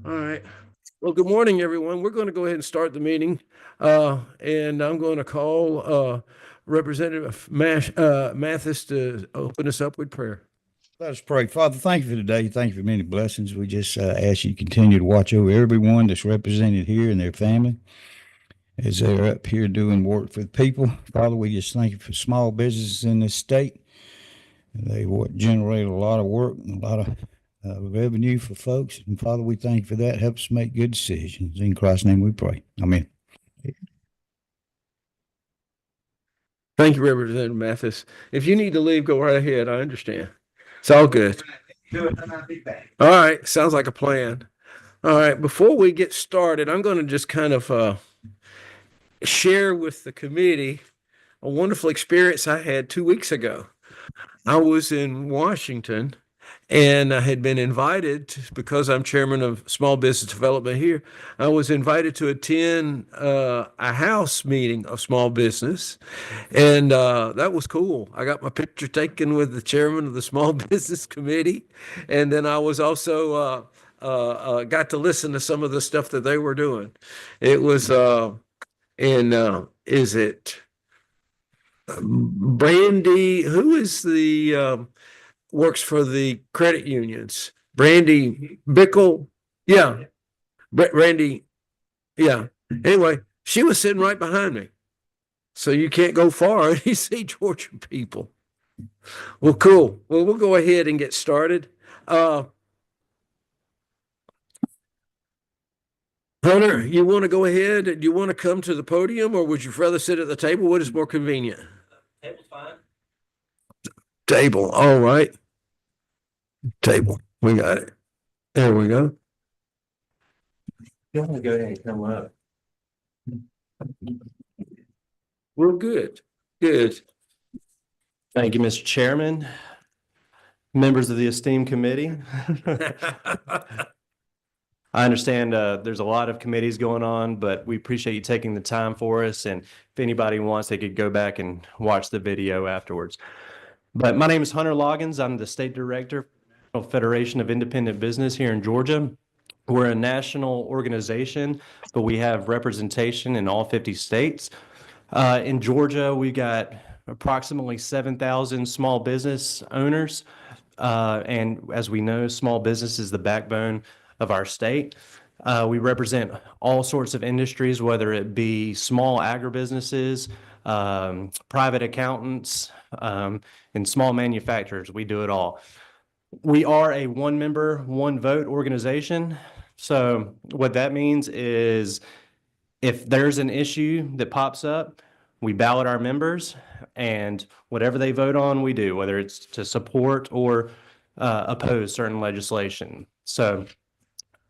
All right. Well, good morning, everyone. We're going to go ahead and start the meeting. And I'm going to call Representative Mathis to open us up with prayer. Let us pray. Father, thank you for today. Thank you for many blessings. We just ask you to continue to watch over everyone that's represented here and their family as they're up here doing work for the people. Father, we just thank you for small businesses in this state. They generate a lot of work and a lot of revenue for folks. And Father, we thank you for that. Help us make good decisions. In Christ's name we pray. Amen. Thank you, Representative Mathis. If you need to leave, go right ahead. I understand. It's all good. All right. Sounds like a plan. All right. Before we get started, I'm going to just kind of share with the committee a wonderful experience I had 2 weeks ago. I was in Washington and I had been invited because I'm chairman of small business development here. I was invited to attend a house meeting of small business, and that was cool. I got my picture taken with the chairman of the small business committee, and then I was also got to listen to some of the stuff that they were doing. It was is it Brandy? Who is the works for the credit unions? Brandy Bickle. Yeah. Randy. Yeah. Anyway, she was sitting right behind me. So you can't go far and you see Georgia people. Well, cool. Well, we'll go ahead and get started. Hunter, you want to go ahead? Do you want to come to the podium or would you rather sit at the table? What is more convenient? Table's fine. Table. All right. Table. We got it. There we go. You want to go ahead and come up. We're good. Good. Thank you, Mr. Chairman, members of the esteemed committee. I understand there's a lot of committees going on, but we appreciate you taking the time for us. And if anybody wants, they could go back and watch the video afterwards. But my name is Hunter Loggins. I'm the state director for the National Federation of Independent Business here in Georgia. We're a national organization, but we have representation in all 50 states. In Georgia, we got approximately 7,000 small business owners. And as we know, small business is the backbone of our state. We represent all sorts of industries, whether it be small agribusinesses, private accountants, and small manufacturers. We do it all. We are a one-member, one-vote organization. So what that means is if there's an issue that pops up, we ballot our members, and whatever they vote on, we do, whether it's to support or oppose certain legislation. So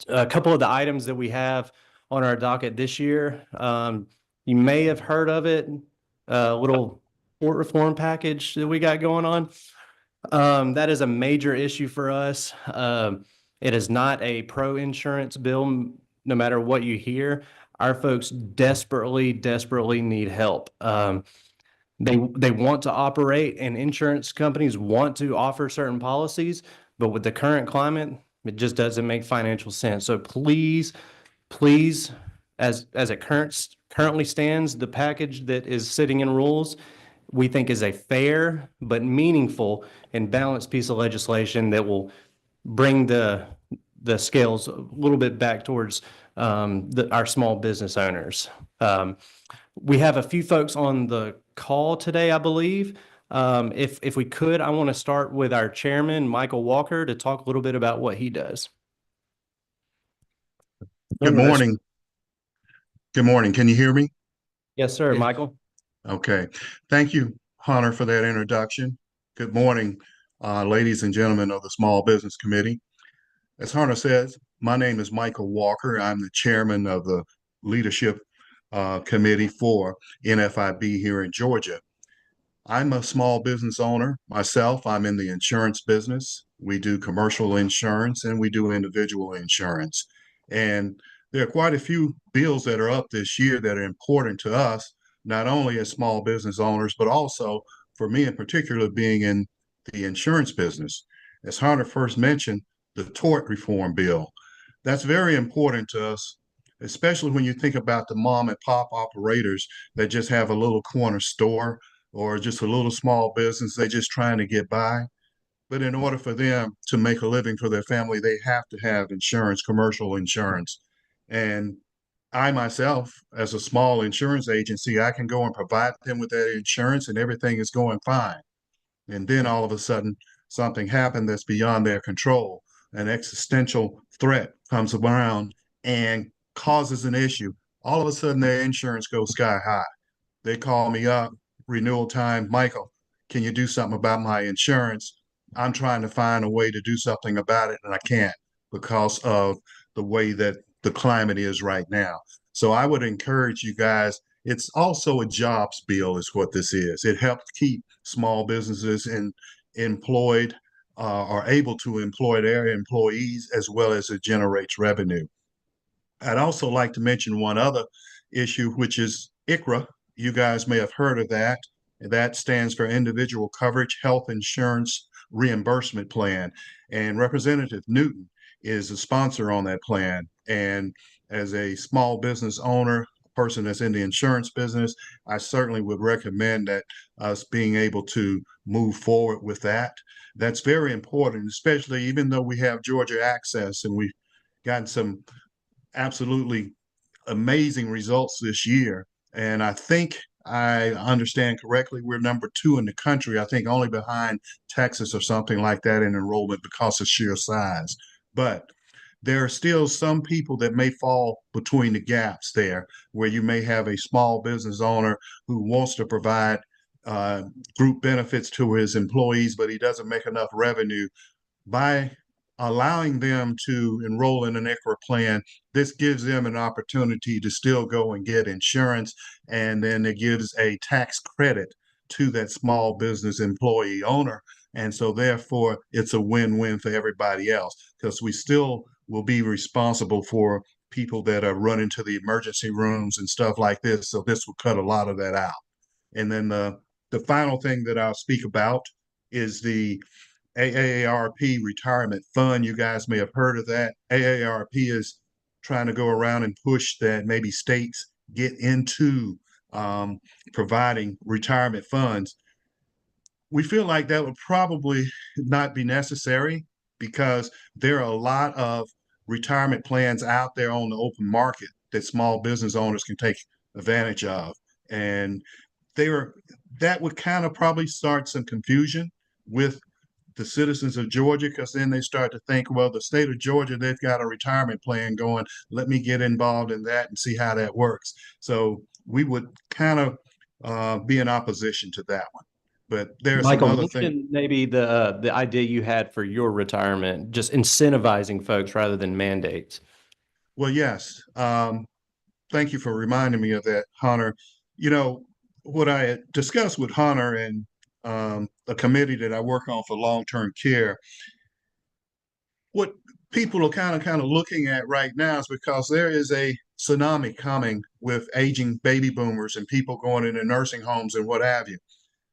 a couple of the items that we have on our docket this year, you may have heard of it, a little tort reform package that we got going on. That is a major issue for us. It is not a pro-insurance bill, no matter what you hear. Our folks desperately need help. They want to operate, and insurance companies want to offer certain policies, but with the current climate, it just doesn't make financial sense. So please, as it currently stands, the package that is sitting in rules, we think is a fair but meaningful and balanced piece of legislation that will bring the scales a little bit back towards our small business owners. We have a few folks on the call today, I believe. If we could, I want to start with our chairman, Michael Walker, to talk a little bit about what he does. Good morning. Good morning. Can you hear me? Yes, sir, Michael. Okay. Thank you, Hunter, for that introduction. Good morning, ladies and gentlemen of the Small Business Committee. As Hunter says, my name is Michael Walker. I'm the chairman of the Leadership Committee for NFIB here in Georgia. I'm a small business owner myself. I'm in the insurance business. We do commercial insurance and we do individual insurance. And there are quite a few bills that are up this year that are important to us, not only as small business owners, but also for me in particular, being in the insurance business. As Hunter first mentioned, the tort reform bill. That's very important to us, especially when you think about the mom and pop operators that just have a little corner store or just a little small business. They're just trying to get by. But in order for them to make a living for their family, they have to have insurance, commercial insurance. And I myself, as a small insurance agency, I can go and provide them with that insurance and everything is going fine. And then all of a sudden, something happened that's beyond their control. An existential threat comes around and causes an issue. All of a sudden, their insurance goes sky high. They call me up, renewal time, Michael, can you do something about my insurance? I'm trying to find a way to do something about it, and I can't because of the way that the climate is right now. So I would encourage you guys. It's also a jobs bill, is what this is. It helps keep small businesses employed are able to employ their employees as well as it generates revenue. I'd also like to mention one other issue, which is ICRA. You guys may have heard of that. That stands for Individual Coverage Health Insurance Reimbursement Plan. And Representative Newton is a sponsor on that plan. And as a small business owner, a person that's in the insurance business, I certainly would recommend that us being able to move forward with that. That's very important, especially even though we have Georgia Access and we've gotten some absolutely amazing results this year. And I think I understand correctly, we're number 2 in the country, I think only behind Texas or something like that in enrollment because of sheer size. But there are still some people that may fall between the gaps there, where you may have a small business owner who wants to provide group benefits to his employees, but he doesn't make enough revenue. By allowing them to enroll in an ICHRA plan, this gives them an opportunity to still go and get insurance, and then it gives a tax credit to that small business employee owner. And so therefore, it's a win-win for everybody else because we still will be responsible for people that are running to the emergency rooms and stuff like this. So this will cut a lot of that out. And then the final thing that I'll speak about is the AARP retirement fund. You guys may have heard of that. AARP is trying to go around and push that maybe states get into providing retirement funds. We feel like that would probably not be necessary because there are a lot of retirement plans out there on the open market that small business owners can take advantage of. And that would kind of probably start some confusion with the citizens of Georgia, because then they start to think, well, the state of Georgia, they've got a retirement plan going. Let me get involved in that and see how that works. So we would kind of be in opposition to that one. But there's some Michael, other things. mention maybe the idea you had for your retirement, just incentivizing folks rather than mandates. Well, yes. Thank you for reminding me of that, Hunter. You know, what I had discussed with Hunter and a committee that I work on for long-term care, what people are kind of looking at right now is because there is a tsunami coming with aging baby boomers and people going into nursing homes and what have you.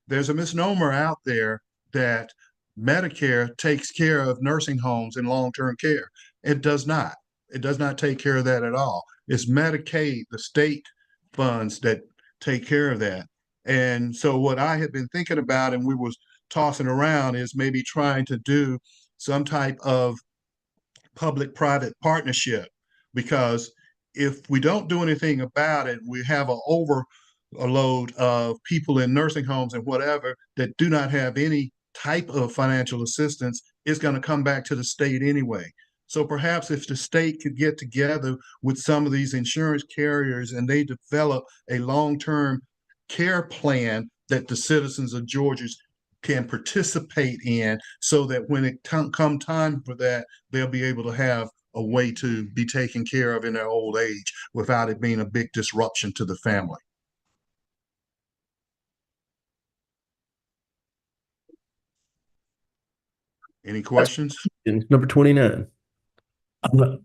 There's a misnomer out there that Medicare takes care of nursing homes and long-term care. It does not. It does not take care of that at all. It's Medicaid, the state funds that take care of that. And so what I had been thinking about and we was tossing around is maybe trying to do some type of public-private partnership, because if we don't do anything about it, we have an overload of people in nursing homes and whatever that do not have any type of financial assistance. It's going to come back to the state anyway. So perhaps if the state could get together with some of these insurance carriers and they develop a long-term care plan that the citizens of Georgia can participate in, so that when it come time for that, they'll be able to have a way to be taken care of in their old age without it being a big disruption to the family. Any questions? Number 29.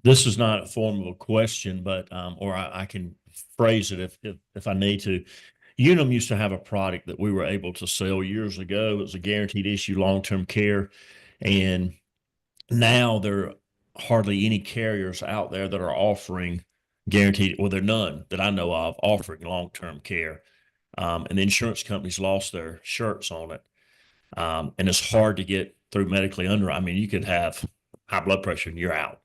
This is not a form of a question, but or I can phrase it if I need to. Unum used to have a product that we were able to sell years ago. It was a guaranteed issue long-term care, and now they're hardly any carriers out there that are offering guaranteed, well, there are none that I know of offering long-term care. And the insurance companies lost their shirts on it. And it's hard to get through medically under. I mean, you could have high blood pressure and you're out.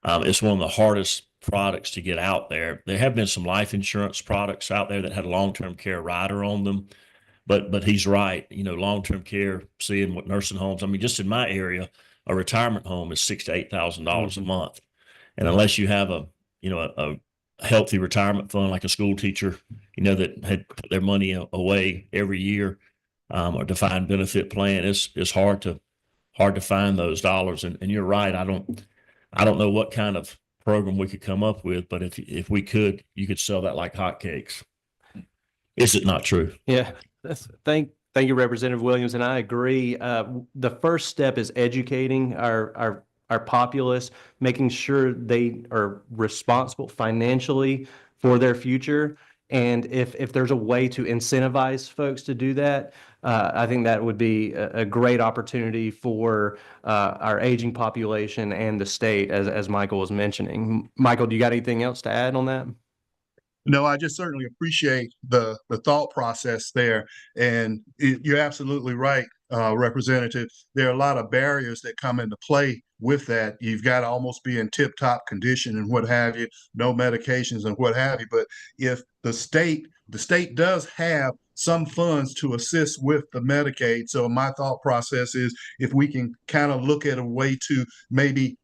It's one of the hardest products to get out there. There have been some life insurance products out there that had a long-term care rider on them, but he's right. You know, long-term care, seeing what nursing homes. I mean, just in my area, a retirement home is $6,000 to $8,000 a month, and unless you have a healthy retirement fund like a school teacher, that had put their money away every year, or defined benefit plan, it's hard to find those dollars. And you're right. I don't know what kind of program we could come up with, but if we could, you could sell that like hotcakes. Is it not true? Yeah, thank you, Representative Williams, and I agree. The first step is educating our populace, making sure they are responsible financially for their future. And if there's a way to incentivize folks to do that, I think that would be a great opportunity for our aging population and the state, as Michael was mentioning. Michael, do you got anything else to add on that? No, I just certainly appreciate the thought process there, and you're absolutely right, Representative. There are a lot of barriers that come into play with that. You've got to almost be in tip-top condition and what have you, no medications and what have you. But if the state does have some funds to assist with the Medicaid, so my thought process is if we can kind of look at a way to maybe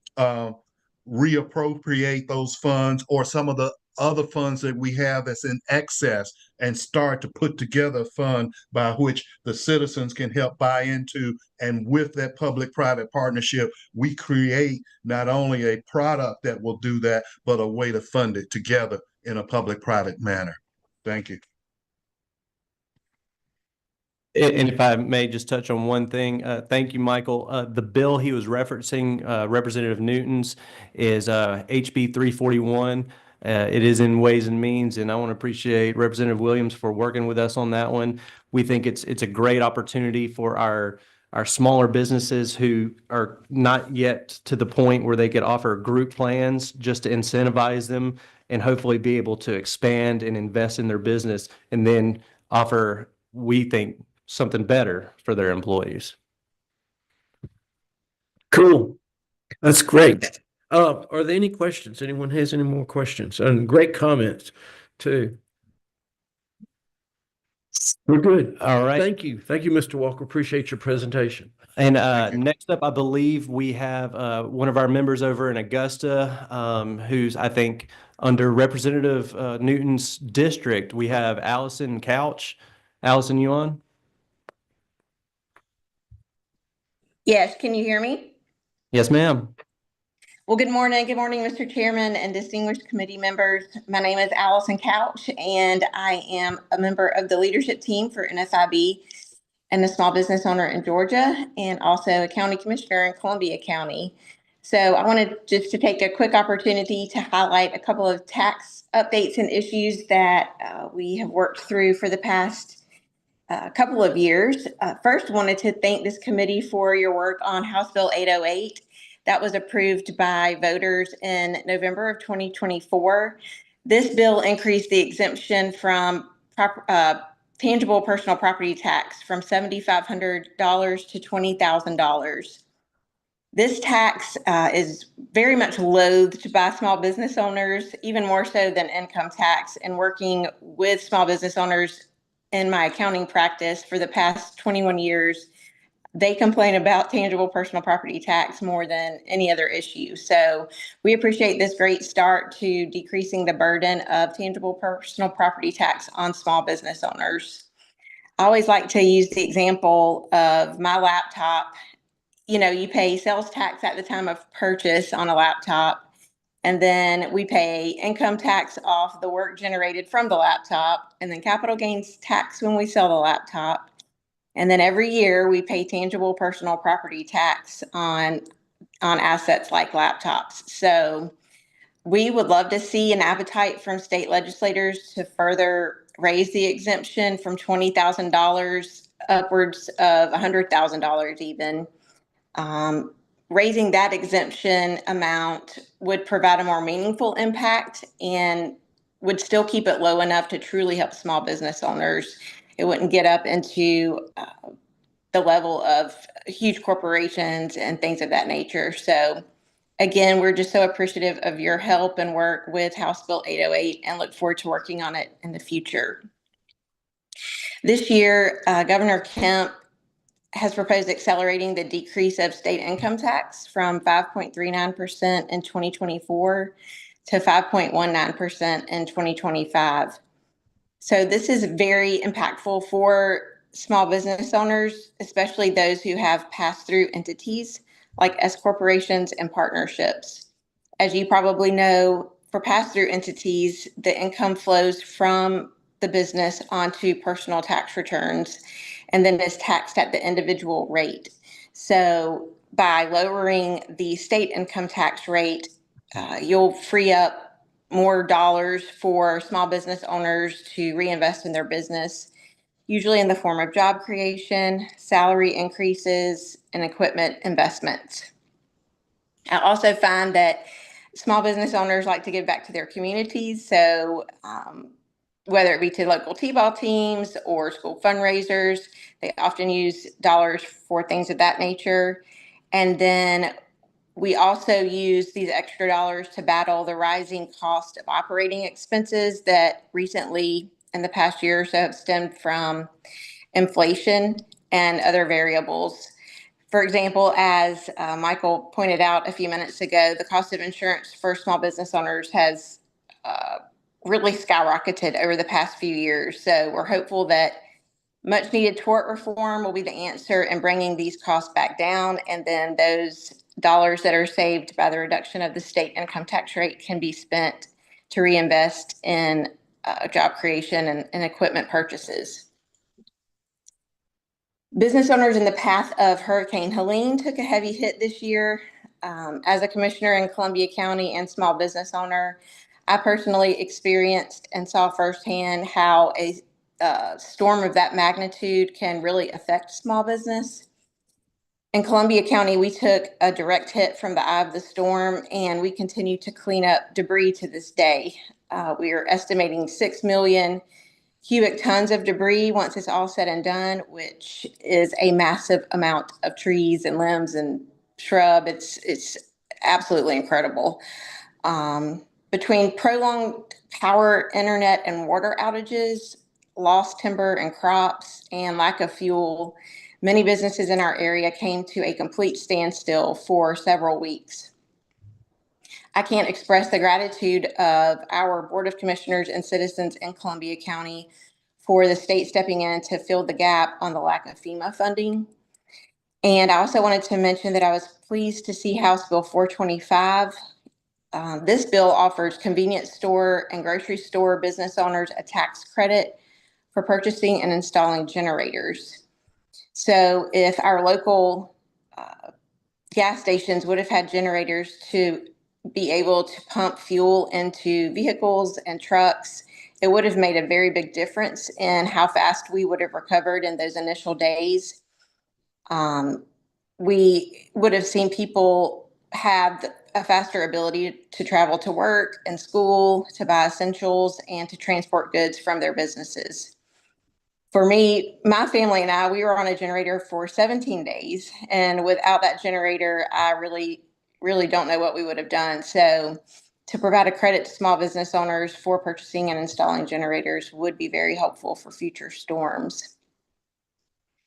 reappropriate those funds or some of the other funds that we have that's in excess and start to put together a fund by which the citizens can help buy into. And with that public-private partnership, we create not only a product that will do that, but a way to fund it together in a public-private manner. Thank you. And if I may just touch on one thing, thank you, Michael. The bill he was referencing, Representative Newton's, is HB 341. It is in Ways and Means, and I want to appreciate Representative Williams for working with us on that one. We think it's a great opportunity for our smaller businesses who are not yet to the point where they could offer group plans, just to incentivize them and hopefully be able to expand and invest in their business and then offer, we think, something better for their employees. Cool. That's great. Are there any questions? Anyone has any more questions? And great comments too. We're good. All right. Thank you. Thank you, Mr. Walker. Appreciate your presentation. And you. next up, I believe we have one of our members over in Augusta, who's, I think, under Representative Newton's district. We have Allison Couch. Allison, you on? Yes, can you hear me? Yes, ma'am. Well, good morning. Good morning, Mr. Chairman and distinguished committee members. My name is Allison Couch, and I am a member of the leadership team for NFIB and a small business owner in Georgia, and also a county commissioner in Columbia County. So I wanted just to take a quick opportunity to highlight a couple of tax updates and issues that we have worked through for the past couple of years. First, wanted to thank this committee for your work on House Bill 808. That was approved by voters in November of 2024. This bill increased the exemption from tangible personal property tax from $7,500 to $20,000. This tax is very much loathed by small business owners, even more so than income tax. And working with small business owners in my accounting practice for the past 21 years, they complain about tangible personal property tax more than any other issue. So we appreciate this great start to decreasing the burden of tangible personal property tax on small business owners. I always like to use the example of my laptop. You pay sales tax at the time of purchase on a laptop, and then we pay income tax off the work generated from the laptop, and then capital gains tax when we sell the laptop. And then every year we pay tangible personal property tax on assets like laptops. So we would love to see an appetite from state legislators to further raise the exemption from $20,000 upwards of $100,000 even. raising that exemption amount would provide a more meaningful impact and would still keep it low enough to truly help small business owners. It wouldn't get up into the level of huge corporations and things of that nature. So again, we're just so appreciative of your help and work with House Bill 808 and look forward to working on it in the future. This year, Governor Kemp has proposed accelerating the decrease of state income tax from 5.39% in 2024 to 5.19% in 2025. So this is very impactful for small business owners, especially those who have pass-through entities like S corporations and partnerships. As you probably know, for pass-through entities, the income flows from the business onto personal tax returns and then is taxed at the individual rate. So by lowering the state income tax rate, you'll free up more dollars for small business owners to reinvest in their business, usually in the form of job creation, salary increases, and equipment investments. I also find that small business owners like to give back to their communities. So whether it be to local T-ball teams or school fundraisers, they often use dollars for things of that nature. And then we also use these extra dollars to battle the rising cost of operating expenses that recently in the past year or so have stemmed from inflation and other variables. For example, as Michael pointed out a few minutes ago, the cost of insurance for small business owners has really skyrocketed over the past few years. So we're hopeful that much needed tort reform will be the answer in bringing these costs back down. And then those dollars that are saved by the reduction of the state income tax rate can be spent to reinvest in job creation and equipment purchases. Business owners in the path of Hurricane Helene took a heavy hit this year. As a commissioner in Columbia County and small business owner, I personally experienced and saw firsthand how a storm of that magnitude can really affect small business. In Columbia County, we took a direct hit from the eye of the storm, and we continue to clean up debris to this day. We are estimating 6 million cubic tons of debris once it's all said and done, which is a massive amount of trees and limbs and shrub. It's absolutely incredible. Between prolonged power, internet, and water outages, lost timber and crops, and lack of fuel, many businesses in our area came to a complete standstill for several weeks. I can't express the gratitude of our Board of Commissioners and citizens in Columbia County for the state stepping in to fill the gap on the lack of FEMA funding. And I also wanted to mention that I was pleased to see House Bill 425. This bill offers convenience store and grocery store business owners a tax credit for purchasing and installing generators. So if our local gas stations would have had generators to be able to pump fuel into vehicles and trucks, it would have made a very big difference in how fast we would have recovered in those initial days. We would have seen people have a faster ability to travel to work and school, to buy essentials, and to transport goods from their businesses. For me, my family and I, we were on a generator for 17 days. And without that generator, I really don't know what we would have done. So to provide a credit to small business owners for purchasing and installing generators would be very helpful for future storms.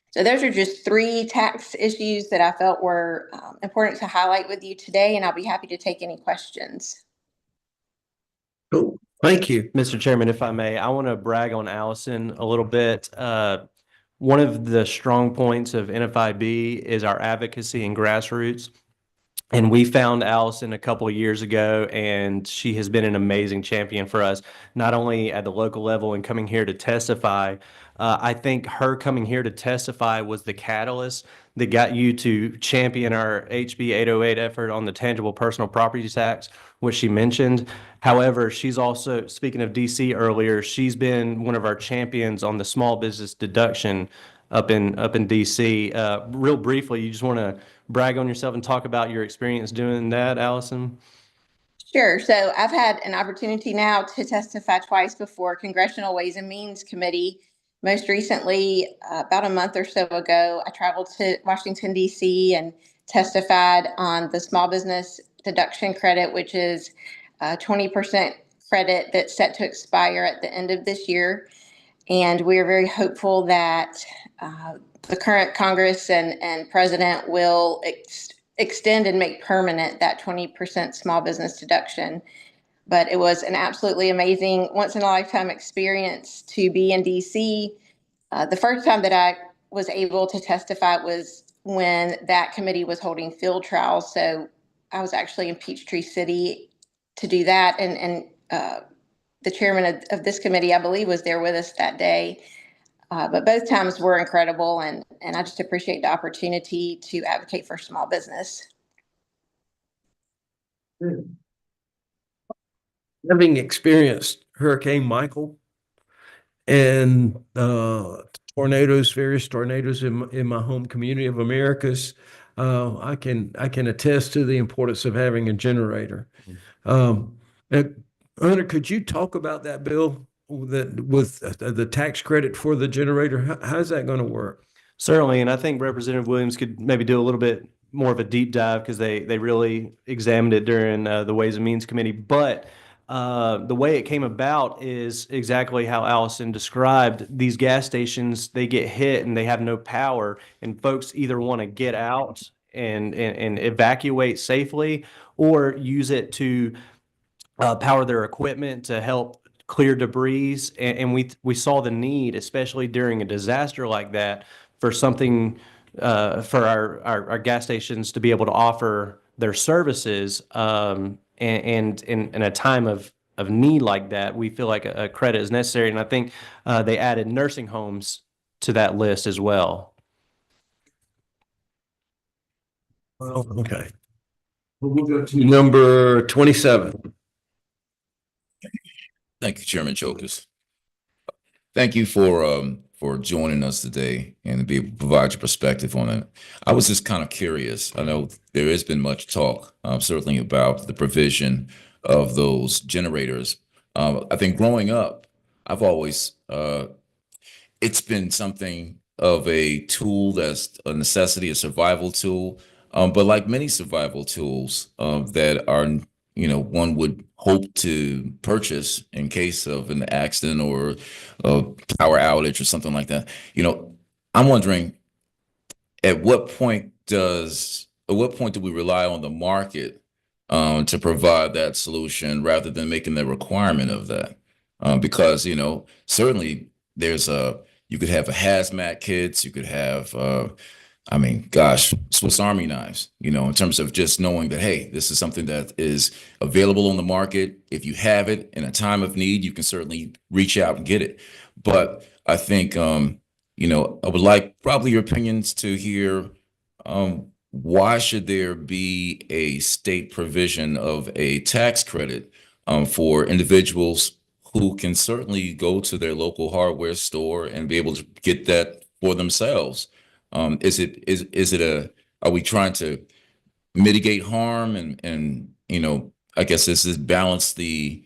So those are just 3 tax issues that I felt were important to highlight with you today, and I'll be happy to take any questions. Cool. Thank you. Mr. Chairman, if I may, I want to brag on Allison a little bit. One of the strong points of NFIB is our advocacy and grassroots. And we found Allison a couple of years ago, and she has been an amazing champion for us, not only at the local level and coming here to testify. I think her coming here to testify was the catalyst that got you to champion our HB 808 effort on the tangible personal property tax, which she mentioned. However, she's also, speaking of DC earlier, she's been one of our champions on the small business deduction up in DC. Real briefly, you just want to brag on yourself and talk about your experience doing that, Allison? Sure. So I've had an opportunity now to testify twice before Congressional Ways and Means Committee. Most recently, about a month or so ago, I traveled to Washington, D.C. and testified on the small business deduction credit, which is 20% credit that's set to expire at the end of this year. And we are very hopeful that the current Congress and President will extend and make permanent that 20% small business deduction. But it was an absolutely amazing, once in a lifetime experience to be in DC. The first time that I was able to testify was when that committee was holding field trials. So I was actually in Peachtree City to do that. And the chairman of this committee, I believe, was there with us that day. But both times were incredible, and I just appreciate the opportunity to advocate for small business. Having experienced Hurricane Michael and various tornadoes in my home community of Americas, I can attest to the importance of having a generator. And Hunter, could you talk about that bill that with the tax credit for the generator? How's that going to work? Certainly, and I think Representative Williams could maybe do a little bit more of a deep dive because they really examined it during the Ways and Means Committee. But the way it came about is exactly how Allison described. These gas stations, they get hit and they have no power, and folks either want to get out and evacuate safely or use it to power their equipment to help clear debris. And we saw the need, especially during a disaster like that, for something for our gas stations to be able to offer their services. And in a time of need like that, we feel like a credit is necessary. And I think they added nursing homes to that list as well. Well, okay. We'll go to number 27. Thank you, Chairman Chokers. Thank you for joining us today and to be able to provide your perspective on it. I was just kind of curious. I know there has been much talk, certainly about the provision of those generators. I think growing up, I've always it's been something of a tool that's a necessity, a survival tool. But like many survival tools that are, one would hope to purchase in case of an accident or a power outage or something like that. I'm wondering at what point do we rely on the market to provide that solution rather than making the requirement of that? Because, certainly you could have a hazmat kits, you could have, Swiss Army knives, in terms of just knowing that, hey, this is something that is available on the market. If you have it in a time of need, you can certainly reach out and get it. But I think, I would like probably your opinions to hear, why should there be a state provision of a tax credit for individuals who can certainly go to their local hardware store and be able to get that for themselves? Are we trying to mitigate harm and I guess this is balance the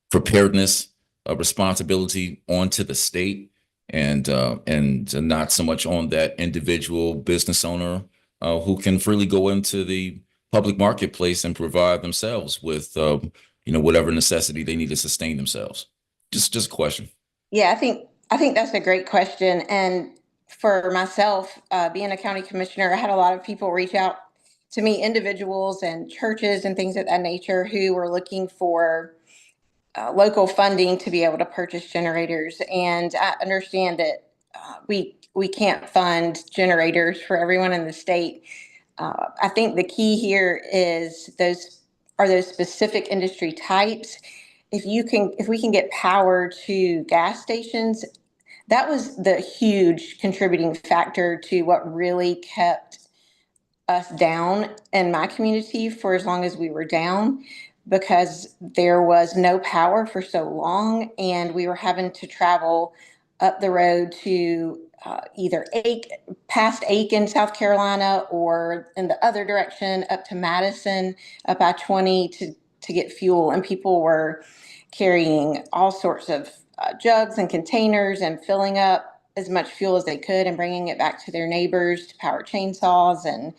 preparedness of responsibility onto the state and not so much on that individual business owner who can freely go into the public marketplace and provide themselves with whatever necessity they need to sustain themselves. Just a question. Yeah, I think that's a great question. And for myself, being a county commissioner, I had a lot of people reach out to me, individuals and churches and things of that nature, who were looking for local funding to be able to purchase generators. And I understand that we can't fund generators for everyone in the state. I think the key here is those specific industry types. If we can get power to gas stations, that was the huge contributing factor to what really kept us down in my community for as long as we were down, because there was no power for so long and we were having to travel up the road to either past Aiken, South Carolina, or in the other direction up to Madison, up I-20 to get fuel. And people were carrying all sorts of jugs and containers and filling up as much fuel as they could and bringing it back to their neighbors to power chainsaws. And,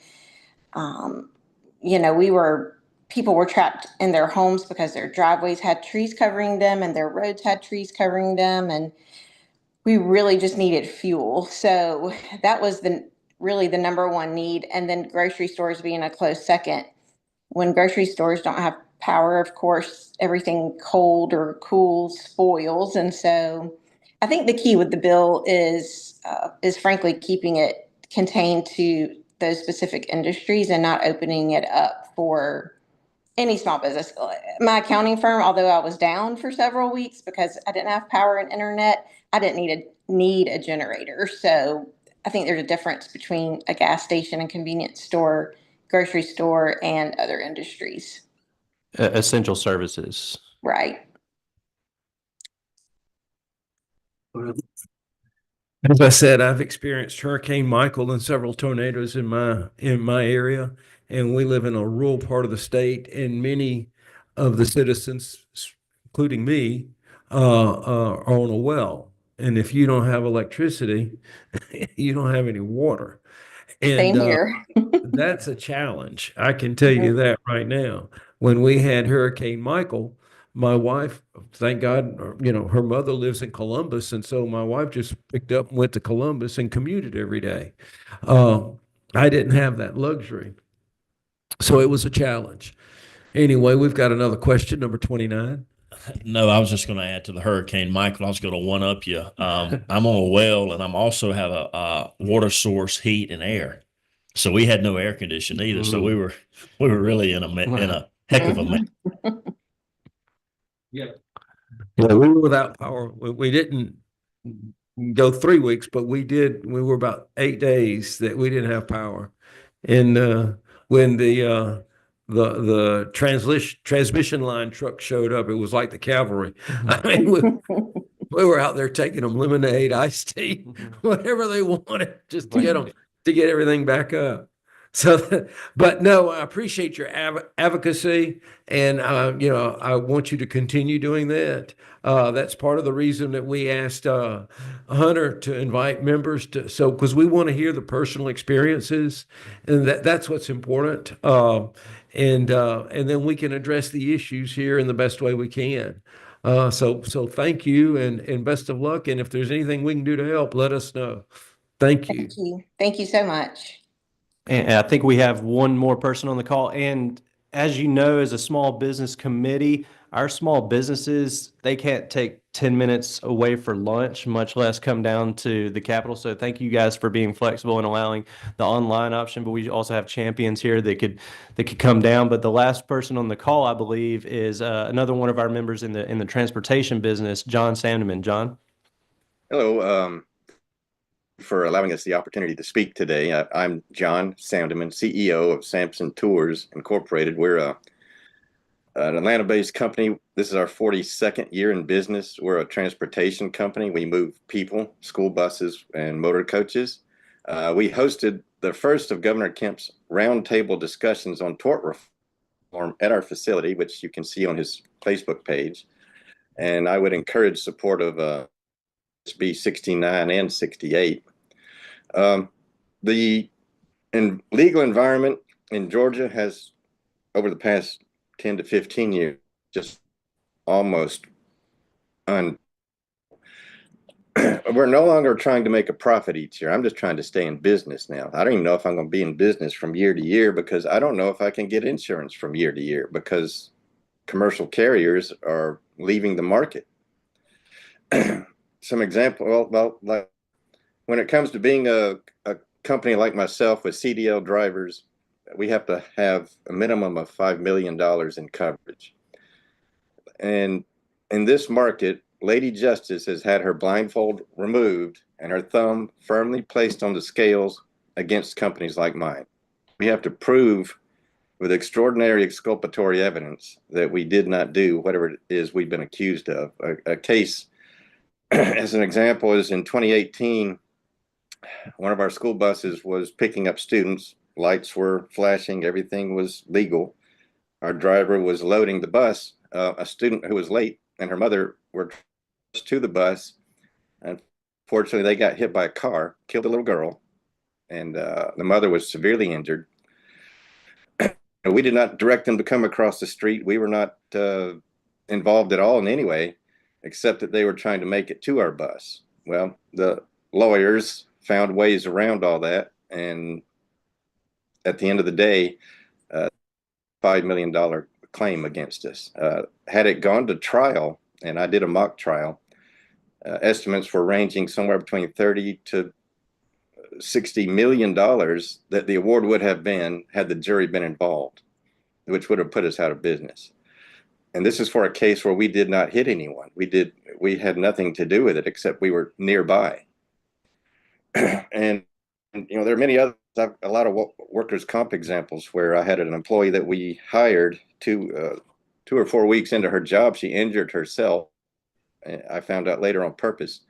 people were trapped in their homes because their driveways had trees covering them and their roads had trees covering them. And we really just needed fuel. So that was really the number one need. And then grocery stores being a close second. When grocery stores don't have power, of course, everything cold or cool spoils. And so I think the key with the bill is frankly keeping it contained to those specific industries and not opening it up for any small business. My accounting firm, although I was down for several weeks because I didn't have power and internet, I didn't need a generator. So I think there's a difference between a gas station and convenience store, grocery store, and other industries. Essential services. Right. As I said, I've experienced Hurricane Michael and several tornadoes in my area, and we live in a rural part of the state, and many of the citizens, including me, are on a well. And if you don't have electricity, you don't have any water. Same And here. that's a challenge. I can tell you that right now. When we had Hurricane Michael, my wife, thank God, her mother lives in Columbus. And so my wife just picked up and went to Columbus and commuted every day. I didn't have that luxury. So it was a challenge. Anyway, we've got another question, number 29. No, I was just going to add to the Hurricane Michael. I was going to one up you. I'm on a well, and I'm also have a water source, heat, and air. So we had no air conditioning either. So we were really in a heck of a mess. Yeah, we were without power. We didn't go 3 weeks, but we did. We were about 8 days that we didn't have power. And when the transmission line truck showed up, it was like the cavalry. I mean, we were out there taking them lemonade, iced tea, whatever they wanted, just to get everything back up. So, but no, I appreciate your advocacy, and I want you to continue doing that. That's part of the reason that we asked Hunter to invite members because we want to hear the personal experiences, and that's what's important. And then we can address the issues here in the best way we can. So thank you, and best of luck. And if there's anything we can do to help, let us know. Thank you. Thank you. Thank you so much. And I think we have one more person on the call. And as you know, as a small business committee, our small businesses, they can't take 10 minutes away for lunch, much less come down to the Capitol. So thank you guys for being flexible and allowing the online option. But we also have champions here that could come down. But the last person on the call, I believe, is another one of our members in the transportation business, John Sandeman. John. Hello. For allowing us the opportunity to speak today. I'm John Sandeman, CEO of Sampson Tours Incorporated. We're an Atlanta-based company. This is our 42nd year in business. We're a transportation company. We move people, school buses, and motor coaches. We hosted the first of Governor Kemp's roundtable discussions on tort reform at our facility, which you can see on his Facebook page. And I would encourage support of SB 69 and 68. The legal environment in Georgia has, over the past 10 to 15 years, just almost we're no longer trying to make a profit each year. I'm just trying to stay in business now. I don't even know if I'm going to be in business from year to year because I don't know if I can get insurance from year to year because commercial carriers are leaving the market. Some example, well, like when it comes to being a company like myself with CDL drivers, we have to have a minimum of $5 million in coverage. And in this market, Lady Justice has had her blindfold removed and her thumb firmly placed on the scales against companies like mine. We have to prove with extraordinary exculpatory evidence that we did not do whatever it is we've been accused of. A case, as an example, is in 2018, one of our school buses was picking up students. Lights were flashing. Everything was legal. Our driver was loading the bus. A student who was late and her mother were to the bus. And fortunately, they got hit by a car, killed a little girl, and the mother was severely injured. We did not direct them to come across the street. We were not involved at all in any way, except that they were trying to make it to our bus. Well, the lawyers found ways around all that, and at the end of the day, $5 million claim against us. Had it gone to trial, and I did a mock trial, estimates were ranging somewhere between 30 to $60 million that the award would have been had the jury been involved, which would have put us out of business. And this is for a case where we did not hit anyone. We had nothing to do with it except we were nearby. And there are many other, a lot of workers' comp examples where I had an employee that we hired 2 or 4 weeks into her job, she injured herself. I found out later on purpose.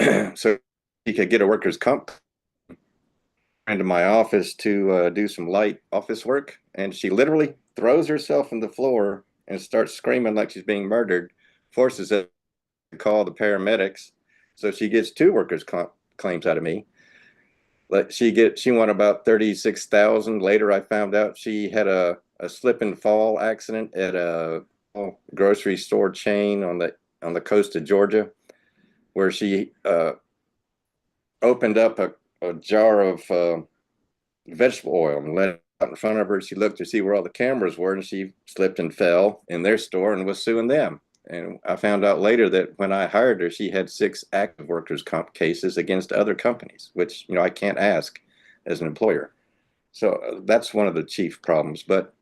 So she could get a workers' comp into my office to do some light office work, and she literally throws herself on the floor and starts screaming like she's being murdered, forces us to call the paramedics. So she gets 2 workers' comp claims out of me. But she won about $36,000. Later, I found out she had a slip and fall accident at a grocery store chain on the coast of Georgia, where she opened up a jar of vegetable oil and let it out in front of her. She looked to see where all the cameras were, and she slipped and fell in their store and was suing them. And I found out later that when I hired her, she had 6 active workers' comp cases against other companies, which I can't ask as an employer. So that's one of the chief problems. But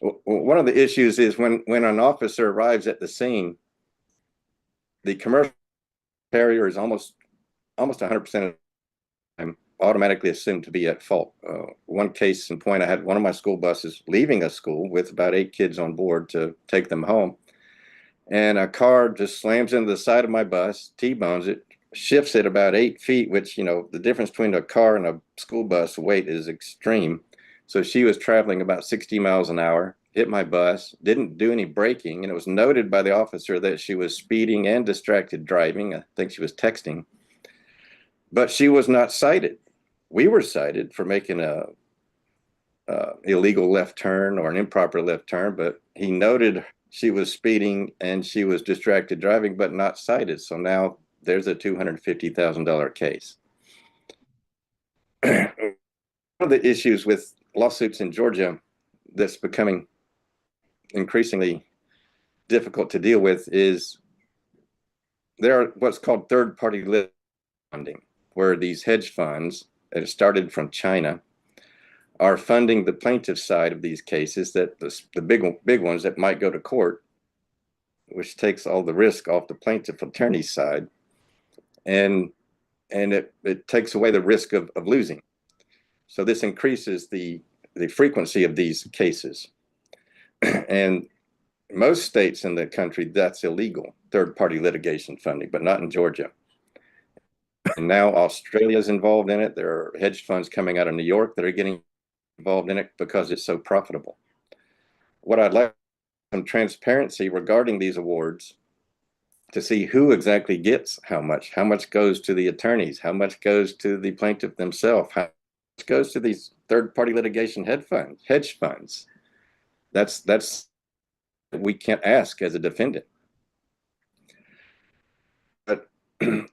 one of the issues is when an officer arrives at the scene, the commercial carrier is almost 100% of the time automatically assumed to be at fault. One case in point, I had one of my school buses leaving a school with about 8 kids on board to take them home. And a car just slams into the side of my bus, T-bones it, shifts it about 8 feet, which, the difference between a car and a school bus weight is extreme. So she was traveling about 60 miles an hour, hit my bus, didn't do any braking, and it was noted by the officer that she was speeding and distracted driving. I think she was texting. But she was not cited. We were cited for making a illegal left turn or an improper left turn, but he noted she was speeding and she was distracted driving, but not cited. So now there's a $250,000 case. One of the issues with lawsuits in Georgia that's becoming increasingly difficult to deal with is there are what's called third-party funding, where these hedge funds that started from China are funding the plaintiff side of these cases, that the big ones that might go to court, which takes all the risk off the plaintiff attorney's side, and it takes away the risk of losing. So this increases the frequency of these cases. And most states in the country, that's illegal, third-party litigation funding, but not in Georgia. And now Australia is involved in it. There are hedge funds coming out of New York that are getting involved in it because it's so profitable. What I'd like some transparency regarding these awards to see who exactly gets how much goes to the attorneys, how much goes to the plaintiff themselves, how much goes to these third-party litigation hedge funds. That's we can't ask as a defendant. But and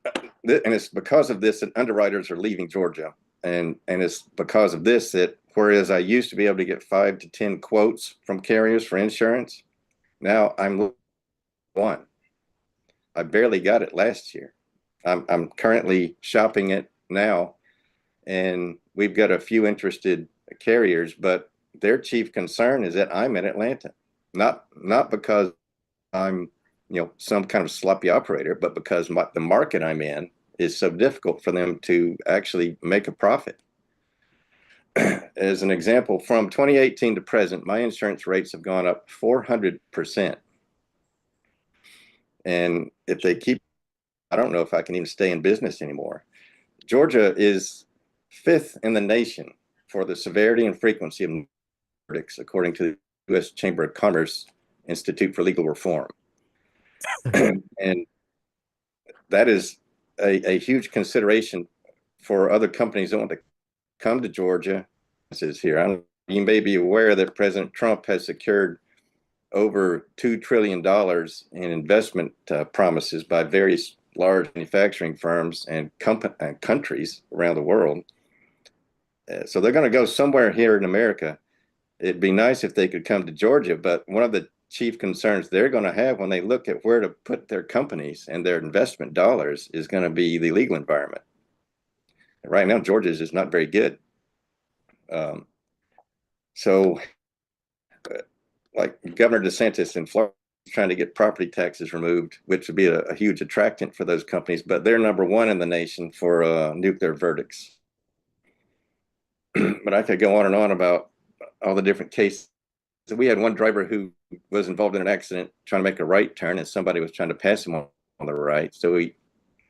it's because of this that underwriters are leaving Georgia. And it's because of this that whereas I used to be able to get 5 to 10 quotes from carriers for insurance, now I'm 1. I barely got it last year. I'm currently shopping it now, and we've got a few interested carriers, but their chief concern is that I'm in Atlanta, not because I'm some kind of sloppy operator, but because the market I'm in is so difficult for them to actually make a profit. As an example, from 2018 to present, my insurance rates have gone up 400%. And if they keep I don't know if I can even stay in business anymore. Georgia is 5th in the nation for the severity and frequency of verdicts, according to the U.S. Chamber of Commerce Institute for Legal Reform. And that is a huge consideration for other companies that want to come to Georgia. This is here. You may be aware that President Trump has secured over $2 trillion in investment promises by various large manufacturing firms and countries around the world. So they're going to go somewhere here in America. It'd be nice if they could come to Georgia, but one of the chief concerns they're going to have when they look at where to put their companies and their investment dollars is going to be the legal environment. Right now, Georgia is just not very good. So like Governor DeSantis in Florida is trying to get property taxes removed, which would be a huge attractant for those companies, but they're number one in the nation for nuclear verdicts. But I could go on and on about all the different cases. So we had one driver who was involved in an accident trying to make a right turn, and somebody was trying to pass him on the right. So he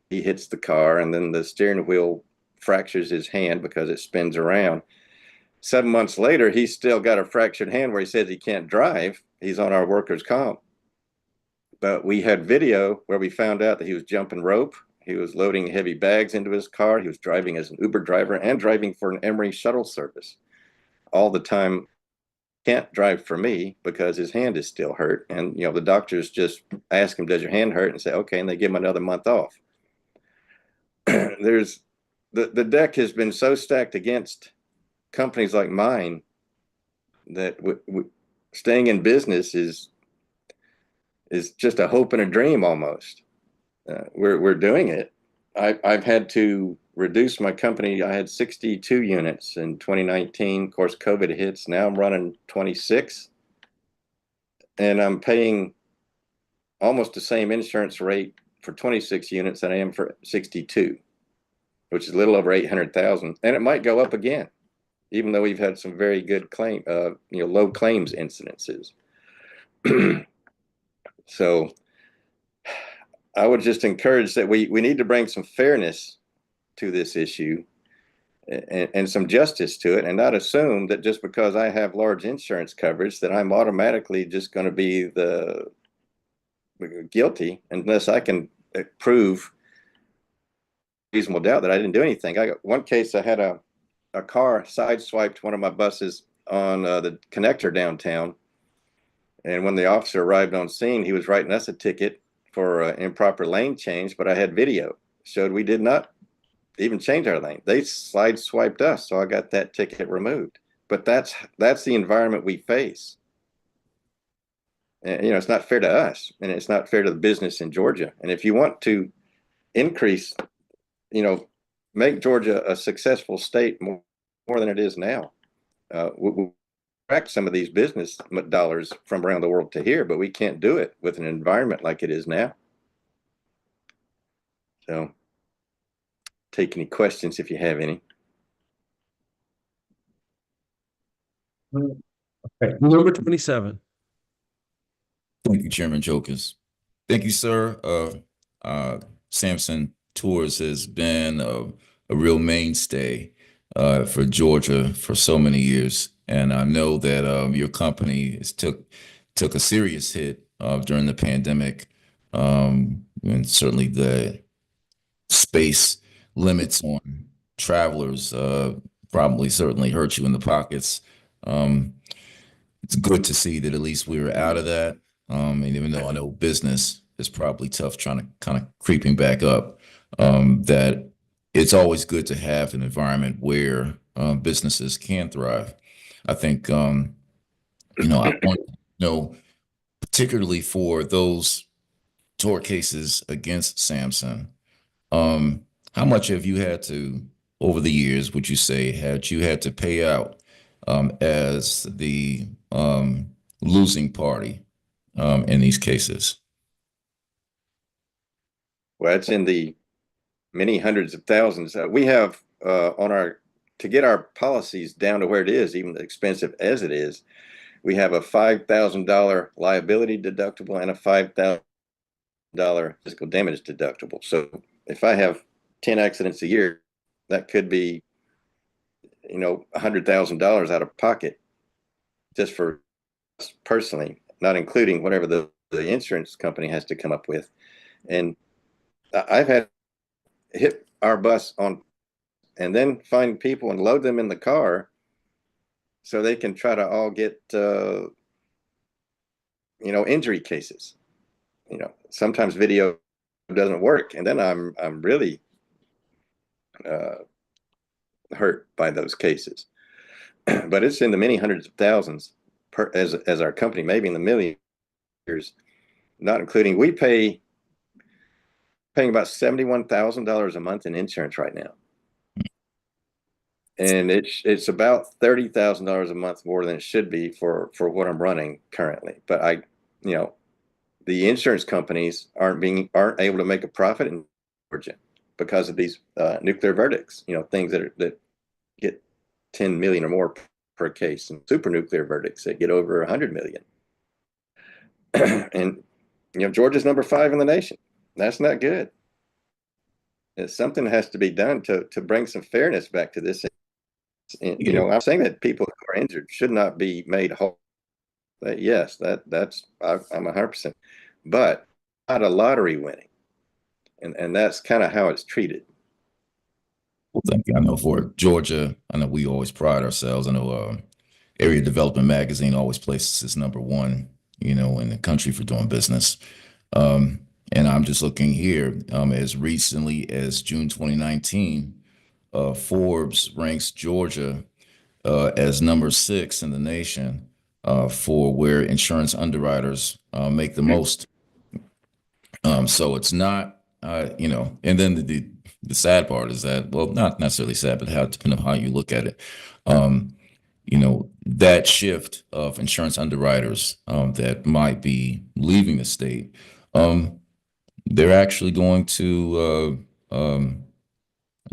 hits the car, and then the steering wheel fractures his hand because it spins around. 7 months later, he's still got a fractured hand where he says he can't drive. He's on our workers' comp. But we had video where we found out that he was jumping rope. He was loading heavy bags into his car. He was driving as an Uber driver and driving for an Emory shuttle service. All the time, can't drive for me because his hand is still hurt. And, the doctors just ask him, does your hand hurt? And say, okay. And they give him another month off. The deck has been so stacked against companies like mine that staying in business is just a hope and a dream almost. We're doing it. I've had to reduce my company. I had 62 units in 2019. Of course, COVID hits. Now I'm running 26, and I'm paying almost the same insurance rate for 26 units than I am for 62, which is a little over 800,000, and it might go up again, even though we've had some very good low claims incidences. So I would just encourage that we need to bring some fairness to this issue and some justice to it, and not assume that just because I have large insurance coverage that I'm automatically just going to be the guilty unless I can prove reasonable doubt that I didn't do anything. I got one case. I had a car sideswiped one of my buses on the connector downtown, and when the officer arrived on scene, he was writing us a ticket for improper lane change, but I had video showed we did not even change our lane. They sideswiped us, so I got that ticket removed. But that's the environment we face. And, it's not fair to us, and it's not fair to the business in Georgia. And if you want to increase, make Georgia a successful state more than it is now, we'll attract some of these business dollars from around the world to here, but we can't do it with an environment like it is now. So take any questions if you have any. Okay. Number 27. Thank you, Chairman Jokers. Thank you, sir. Sampson Tours has been a real mainstay for Georgia for so many years, and I know that your company took a serious hit during the pandemic, and certainly the space limits on travelers probably certainly hurt you in the pockets. It's good to see that at least we were out of that. And even though I know business is probably tough trying to kind of creeping back up, that it's always good to have an environment where businesses can thrive. I think, I want to know, particularly for those tort cases against Samson, how much have you had to, over the years, would you say, had you had to pay out as the losing party in these cases? Well, it's in the many hundreds of thousands. We have to get our policies down to where it is, even expensive as it is, we have a $5,000 liability deductible and a $5,000 physical damage deductible. So if I have 10 accidents a year, that could be, $100,000 out of pocket just for us personally, not including whatever the insurance company has to come up with. And I've had hit our bus on and then find people and load them in the car so they can try to all get, injury cases. Sometimes video doesn't work, and then I'm really hurt by those cases. But it's in the many hundreds of thousands as our company, maybe in the millions, not including paying about $71,000 a month in insurance right now. And it's about $30,000 a month more than it should be for what I'm running currently. But the insurance companies aren't able to make a profit in Georgia because of these nuclear verdicts. Things that get 10 million or more per case, and super nuclear verdicts that get over 100 million. And Georgia's number 5 in the nation. That's not good. Something has to be done to bring some fairness back to this. And, I'm saying that people who are injured should not be made whole. Yes, I'm 100%, but not a lottery winning, and that's kind of how it's treated. Well, thank you. I know for Georgia, I know we always pride ourselves. I know Area Development Magazine always places us number 1, in the country for doing business. And I'm just looking here, as recently as June 2019, Forbes ranks Georgia as number 6 in the nation for where insurance underwriters make the most. So it's not, and then the sad part is that, well, not necessarily sad, but depending on how you look at it, that shift of insurance underwriters that might be leaving the state, they're actually going to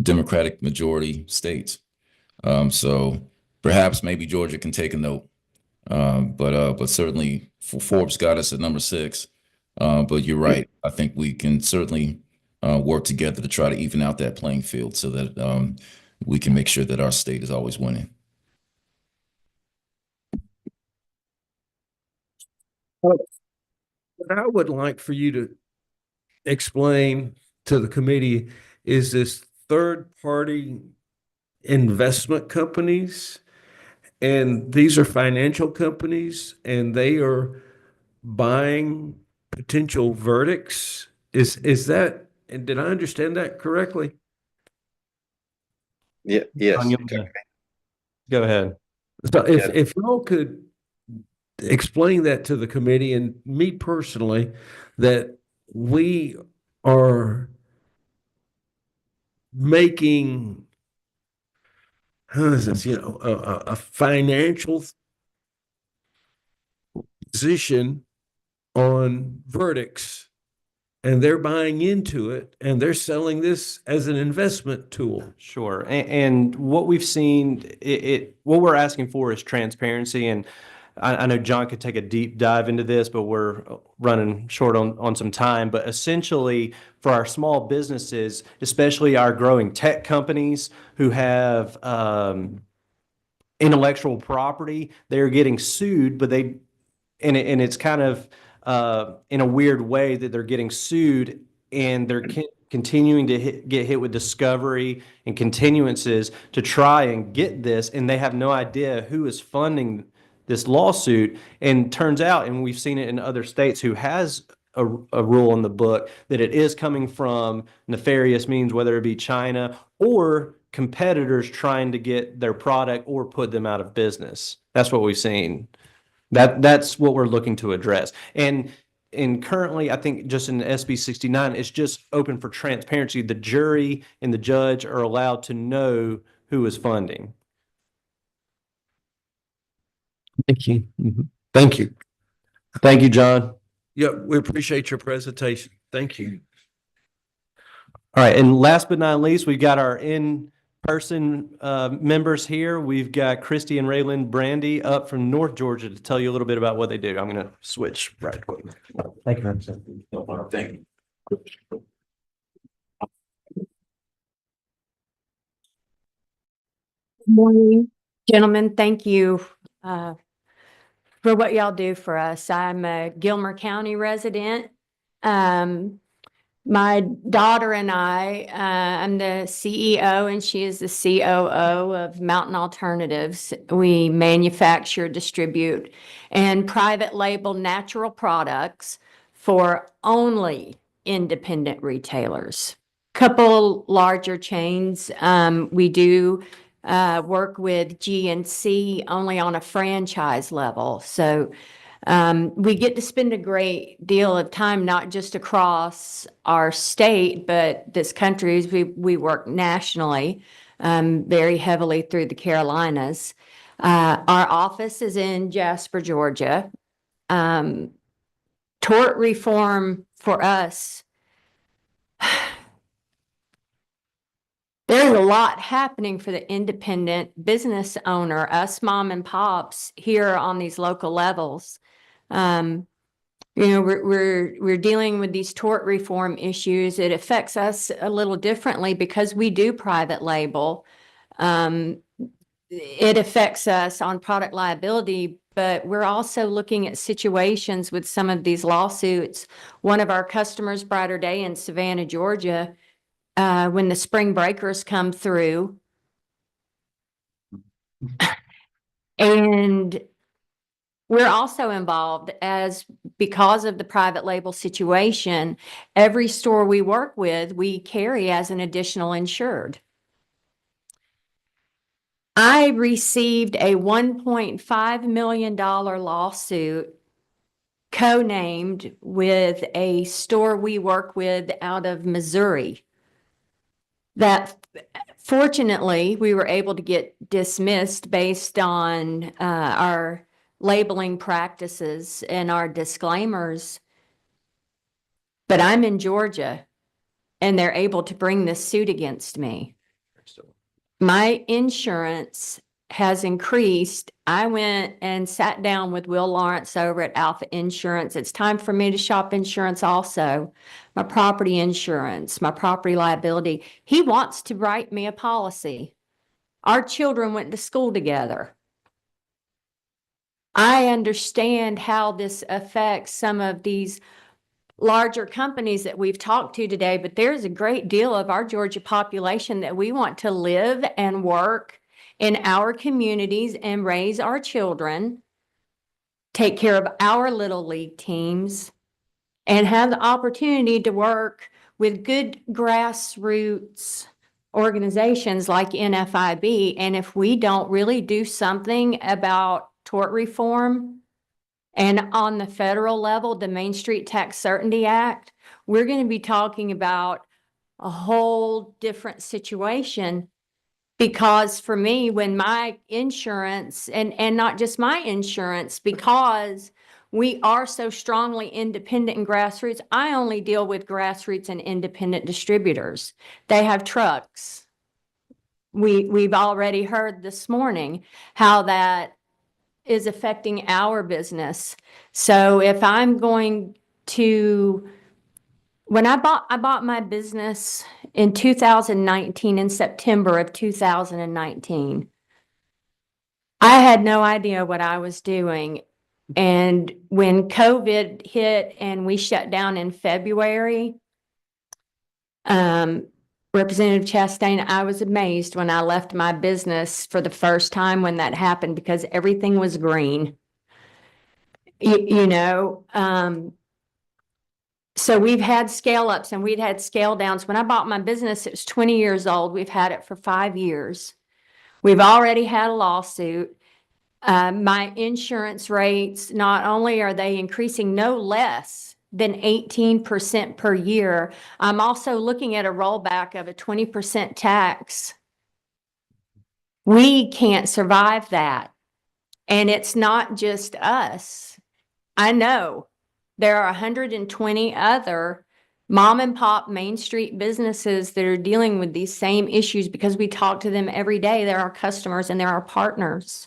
Democratic majority states. So perhaps maybe Georgia can take a note. But certainly Forbes got us at number 6. But you're right. I think we can certainly work together to try to even out that playing field so that we can make sure that our state is always winning. What I would like for you to explain to the committee is this third-party investment companies, and these are financial companies, and they are buying potential verdicts. Is that, and did I understand that correctly? Yeah. Yes. Go ahead. So if y'all could explain that to the committee and me personally, that we are making, how is this, a financial position on verdicts, and they're buying into it, and they're selling this as an investment tool. Sure. And what we've seen, what we're asking for is transparency. And I know John could take a deep dive into this, but we're running short on some time. But essentially, for our small businesses, especially our growing tech companies who have intellectual property, they're getting sued, but and it's kind of in a weird way that they're getting sued, and they're continuing to get hit with discovery and continuances to try and get this, and they have no idea who is funding this lawsuit. And turns out, and we've seen it in other states who has a rule in the book, that it is coming from nefarious means, whether it be China or competitors trying to get their product or put them out of business. That's what we've seen. That's what we're looking to address. And currently, I think just in SB 69, it's just open for transparency. The jury and the judge are allowed to know who is funding. Thank you. Thank you. Thank you, John. Yep, we appreciate your presentation. Thank you. All right, and last but not least, we've got our in-person members here. We've got Christy and Raylan Brandy up from North Georgia to tell you a little bit about what they do. I'm going to switch right quick. Thank you, Representative. Thank you. Morning, gentlemen. Thank you for what y'all do for us. I'm a Gilmer County resident. My daughter and I'm the CEO and she is the COO of Mountain Alternatives. We manufacture, distribute, and private label natural products for only independent retailers. Couple larger chains. We do work with GNC only on a franchise level. So we get to spend a great deal of time, not just across our state, but this country. We work nationally, very heavily through the Carolinas. Our office is in Jasper, Georgia. Tort reform for us, there's a lot happening for the independent business owner, us mom and pops here on these local levels. We're dealing with these tort reform issues. It affects us a little differently because we do private label. It affects us on product liability, but we're also looking at situations with some of these lawsuits. One of our customers, Brighter Day in Savannah, Georgia, when the spring breakers come through, and we're also involved because of the private label situation, every store we work with, we carry as an additional insured. I received a $1.5 million lawsuit co-named with a store we work with out of Missouri that fortunately we were able to get dismissed based on our labeling practices and our disclaimers. But I'm in Georgia and they're able to bring this suit against me. My insurance has increased. I went and sat down with Will Lawrence over at Alpha Insurance. It's time for me to shop insurance also. My property insurance, my property liability. He wants to write me a policy. Our children went to school together. I understand how this affects some of these larger companies that we've talked to today, but there's a great deal of our Georgia population that we want to live and work in our communities and raise our children, take care of our little league teams, and have the opportunity to work with good grassroots organizations like NFIB. And if we don't really do something about tort reform, and on the federal level, the Main Street Tax Certainty Act, we're going to be talking about a whole different situation. Because for me, when my insurance, and not just my insurance, because we are so strongly independent and grassroots, I only deal with grassroots and independent distributors. They have trucks. We've already heard this morning how that is affecting our business. So if I'm going to, when I bought my business in 2019, in September of 2019, I had no idea what I was doing. And when COVID hit and we shut down in February, Representative Chastain, I was amazed when I left my business for the first time when that happened because everything was green. So we've had scale ups and we'd had scale downs. When I bought my business, it was 20 years old. We've had it for 5 years. We've already had a lawsuit. My insurance rates, not only are they increasing no less than 18% per year, I'm also looking at a rollback of a 20% tax. We can't survive that. And it's not just us. I know there are 120 other mom and pop Main Street businesses that are dealing with these same issues because we talk to them every day. They're our customers and they're our partners.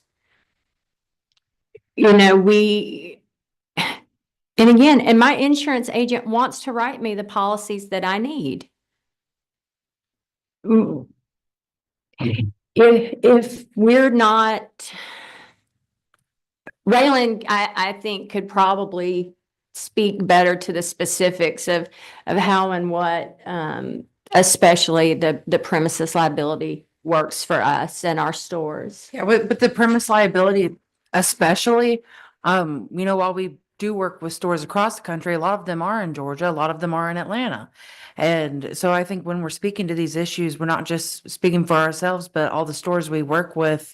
And again, and my insurance agent wants to write me the policies that I need. Mm. If we're not, Raylan, I think could probably speak better to the specifics of how and what, especially the premises liability works for us and our stores. Yeah, but the premise liability especially, while we do work with stores across the country, a lot of them are in Georgia, a lot of them are in Atlanta. And so I think when we're speaking to these issues, we're not just speaking for ourselves, but all the stores we work with,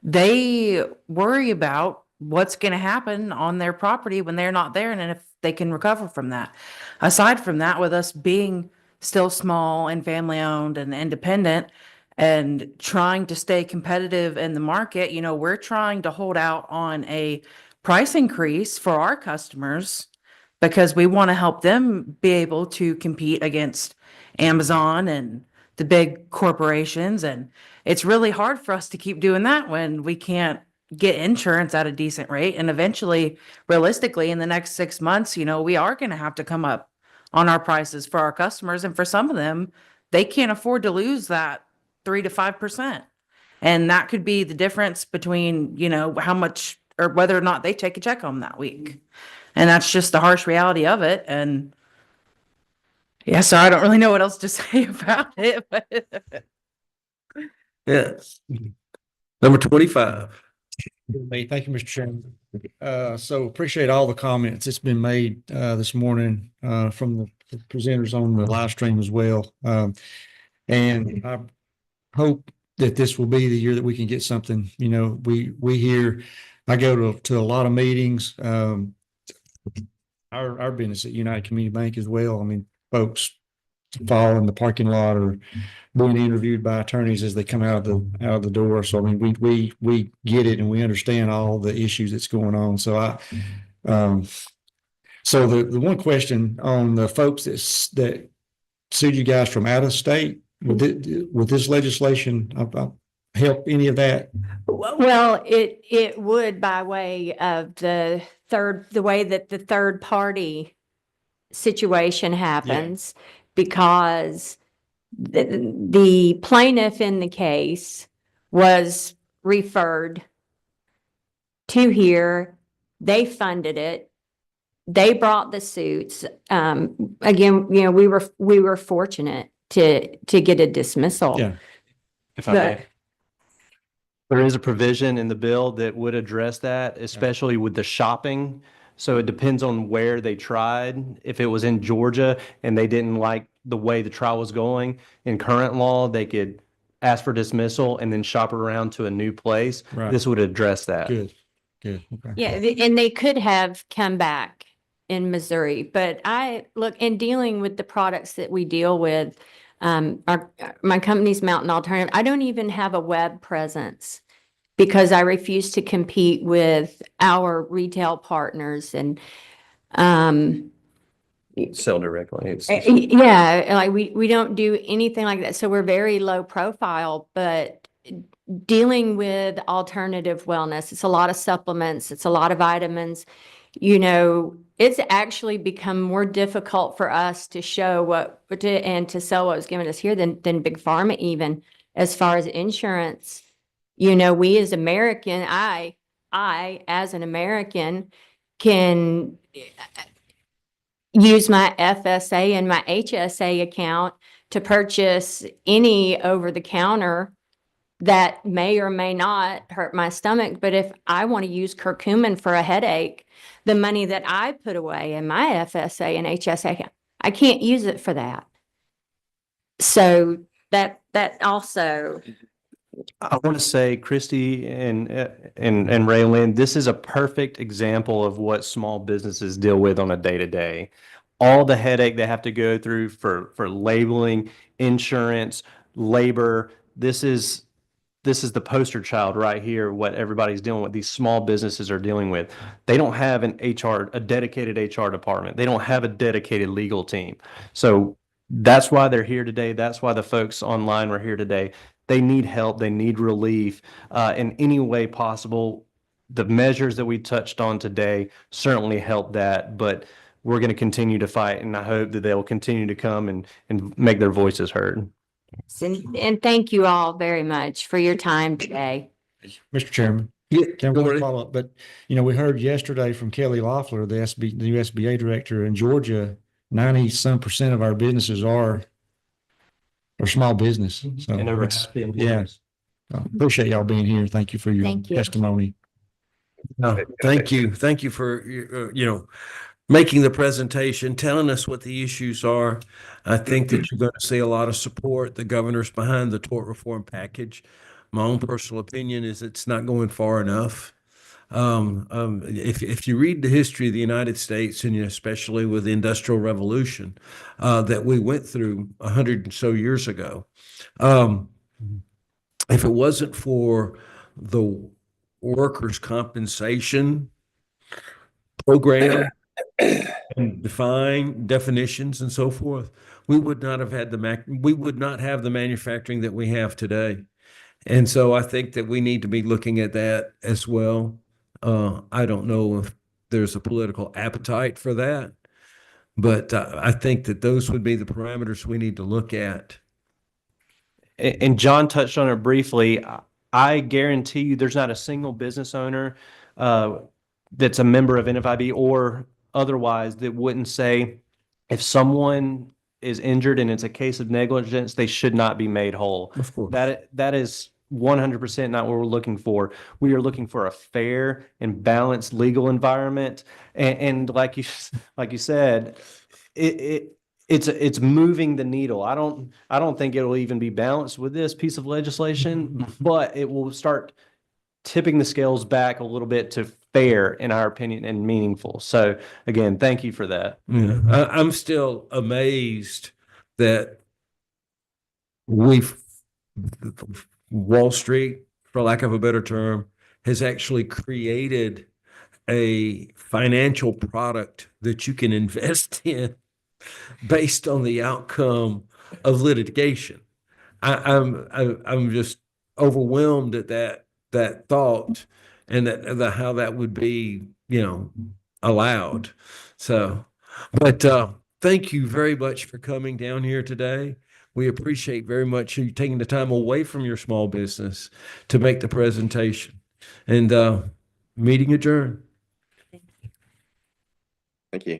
they worry about what's going to happen on their property when they're not there and if they can recover from that. Aside from that, with us being still small and family owned and independent, and trying to stay competitive in the market, we're trying to hold out on a price increase for our customers because we want to help them be able to compete against Amazon and the big corporations. And it's really hard for us to keep doing that when we can't get insurance at a decent rate. And eventually, realistically, in the next 6 months, we are going to have to come up on our prices for our customers. And for some of them, they can't afford to lose that 3 to 5%. And that could be the difference between, how much or whether or not they take a check home that week. And that's just the harsh reality of it. And yeah, so I don't really know what else to say about it, but Yes. Number 25. Hey, thank you, Mr. Chairman. So appreciate all the comments that's been made this morning from the presenters on the live stream as well. And I hope that this will be the year that we can get something. We hear, I go to a lot of meetings. Our business at United Community Bank as well. I mean, folks fall in the parking lot or being interviewed by attorneys as they come out of the door. So I mean, we get it and we understand all the issues that's going on. So so the one question on the folks that sued you guys from out of state, would this legislation help any of that? Well, it would by way of the way that the third party situation happens, because the plaintiff in the case was referred to here. They funded it. They brought the suits. Again, we were fortunate to get a dismissal. Yeah. If I may. There is a provision in the bill that would address that, especially with the shopping. So it depends on where they tried. If it was in Georgia and they didn't like the way the trial was going, in current law, they could ask for dismissal and then shop around to a new place. Right. This would address that. Good. Okay. Yeah, and they could have come back in Missouri, but look, in dealing with the products that we deal with, my company's Mountain Alternative, I don't even have a web presence because I refuse to compete with our retail partners and, Sell directly. yeah, like we don't do anything like that. So we're very low profile, but dealing with alternative wellness, it's a lot of supplements, it's a lot of vitamins. It's actually become more difficult for us to show and to sell what was given us here than Big Pharma, even as far as insurance. We as American, I as an American can use my FSA and my HSA account to purchase any over the counter that may or may not hurt my stomach. But if I want to use curcumin for a headache, the money that I put away in my FSA and HSA, I can't use it for that. So that also. I want to say, Christy and Raylan, this is a perfect example of what small businesses deal with on a day-to-day. All the headache they have to go through for labeling, insurance, labor. This is the poster child right here, what everybody's dealing with, these small businesses are dealing with. They don't have a dedicated HR department. They don't have a dedicated legal team. So that's why they're here today. That's why the folks online were here today. They need help. They need relief in any way possible. the measures that we touched on today certainly help that, but we're going to continue to fight, and I hope that they'll continue to come and make their voices heard. And thank you all very much for your time today. Mr. Chairman, Yeah, can go we ahead. follow up? But, we heard yesterday from Kelly Loeffler, the new SBA director in Georgia, 90% of our businesses are small business. So And over it's- half the yeah, employees. appreciate y'all being here. Thank you for your Thank you. testimony. No, thank you. Thank you for, making the presentation, telling us what the issues are. I think that you're going to see a lot of support. The governor's behind the tort reform package. My own personal opinion is it's not going far enough. If you read the history of the United States, and especially with the Industrial Revolution that we went through 100 and so years ago, if it wasn't for the workers' compensation program and definitions and so forth, we would not have had we would not have the manufacturing that we have today. And so I think that we need to be looking at that as well. I don't know if there's a political appetite for that, but I think that those would be the parameters we need to look at. And John touched on it briefly. I guarantee you there's not a single business owner that's a member of NFIB or otherwise that wouldn't say if someone is injured and it's a case of negligence, they should not be made whole. Of course. That is 100% not what we're looking for. We are looking for a fair and balanced legal environment. And like you said, it's moving the needle. I don't think it'll even be balanced with this piece of legislation, but it will start tipping the scales back a little bit to fair, in our opinion, and meaningful. So again, thank you for that. Yeah, I'm still amazed that Wall Street, for lack of a better term, has actually created a financial product that you can invest in based on the outcome of litigation. I'm just overwhelmed at that thought, and that how that would be, allowed. So, but thank you very much for coming down here today. We appreciate very much you taking the time away from your small business to make the presentation. And meeting adjourned. Thank you.